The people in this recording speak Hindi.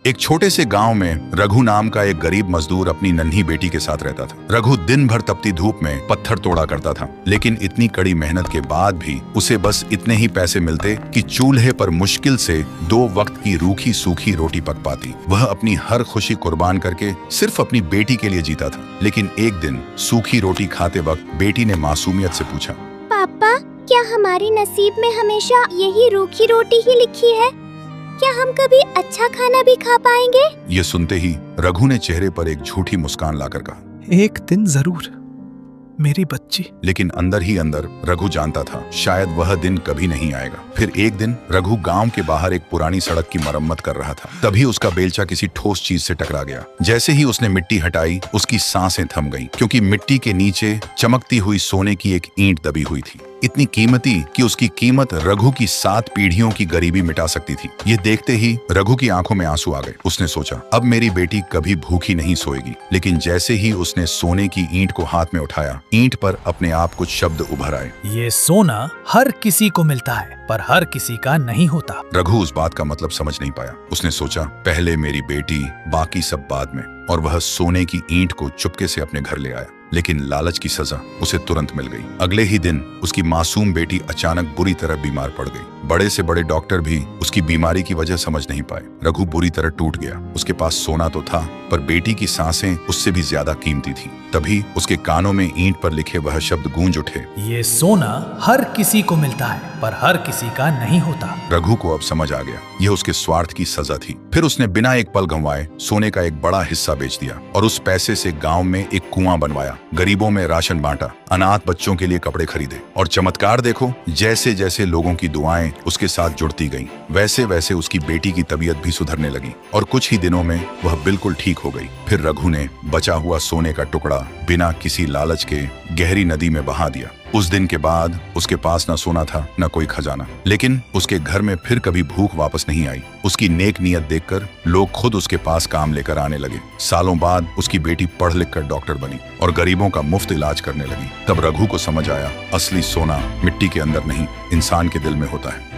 एक छोटे से गांव में रघु नाम का एक गरीब मजदूर अपनी नन्ही बेटी के साथ रहता था। रघु दिन भर तपती धूप में पत्थर तोड़ा करता था, लेकिन इतनी कड़ी मेहनत के बाद भी उसे बस इतने ही पैसे मिलते कि चूल्हे पर मुश्किल से 2 वक्त की रूखी सूखी रोटी पक पाती। वह अपनी हर खुशी कुर्बान करके सिर्फ अपनी बेटी के लिए जीता था। लेकिन एक दिन सूखी रोटी खाते वक्त बेटी ने मासूमियत से पूछा, पापा, क्या हमारी नसीब में हमेशा यही रूखी रोटी ही लिखी है? क्या हम कभी अच्छा खाना भी खा पाएंगे? ये सुनते ही रघु ने चेहरे पर एक झूठी मुस्कान लाकर कहा, एक दिन जरूर मेरी बच्ची। लेकिन अंदर ही अंदर रघु जानता था शायद वह दिन कभी नहीं आएगा। फिर एक दिन रघु गांव के बाहर एक पुरानी सड़क की मरम्मत कर रहा था। तभी उसका बेलचा किसी ठोस चीज से टकरा गया। जैसे ही उसने मिट्टी हटाई, उसकी सांसें थम गईं, क्योंकि मिट्टी के नीचे चमकती हुई सोने की एक ईंट दबी हुई थी, इतनी कीमती कि उसकी कीमत रघु की 7 पीढ़ियों की गरीबी मिटा सकती थी। ये देखते ही रघु की आंखों में आंसू आ गए। उसने सोचा, अब मेरी बेटी कभी भूखी नहीं सोएगी। लेकिन जैसे ही उसने सोने की ईंट को हाथ में उठाया, ईंट पर अपने आप कुछ शब्द उभर आए। ये सोना हर किसी को मिलता है, पर हर किसी का नहीं होता। रघु उस बात का मतलब समझ नहीं पाया। उसने सोचा, पहले मेरी बेटी, बाकी सब बाद में। और वह सोने की ईंट को चुपके से अपने घर ले आया। लेकिन लालच की सजा उसे तुरंत मिल गई। अगले ही दिन उसकी मासूम बेटी अचानक बुरी तरह बीमार पड़ गई। बड़े से बड़े डॉक्टर भी उसकी बीमारी की वजह समझ नहीं पाए। रघु बुरी तरह टूट गया। उसके पास सोना तो था, पर बेटी की सांसें उससे भी ज्यादा कीमती थी। तभी उसके कानों में ईंट पर लिखे वह शब्द गूंज उठे, ये सोना हर किसी को मिलता है, पर हर किसी का नहीं होता। रघु को अब समझ आ गया, यह उसके स्वार्थ की सजा थी। फिर उसने बिना एक पल गंवाए सोने का एक बड़ा हिस्सा बेच दिया और उस पैसे से गांव में एक कुआं बनवाया, गरीबों में राशन बांटा, अनाथ बच्चों के लिए कपड़े खरीदे। और चमत्कार देखो, जैसे जैसे लोगों की दुआएं उसके साथ जुड़ती गईं, वैसे वैसे उसकी बेटी की तबीयत भी सुधरने लगी और कुछ ही दिनों में वह बिल्कुल ठीक हो गई। फिर रघु ने बचा हुआ सोने का टुकड़ा बिना किसी लालच के गहरी नदी में बहा दिया। उस दिन के बाद उसके पास न सोना था, न कोई खजाना, लेकिन उसके घर में फिर कभी भूख वापस नहीं आई। उसकी नेक नियत देखकर लोग खुद उसके पास काम लेकर आने लगे। सालों बाद उसकी बेटी पढ़ लिख कर डॉक्टर बनी और गरीबों का मुफ्त इलाज करने लगी। तब रघु को समझ आया, असली सोना मिट्टी के अंदर नहीं, इंसान के दिल में होता है।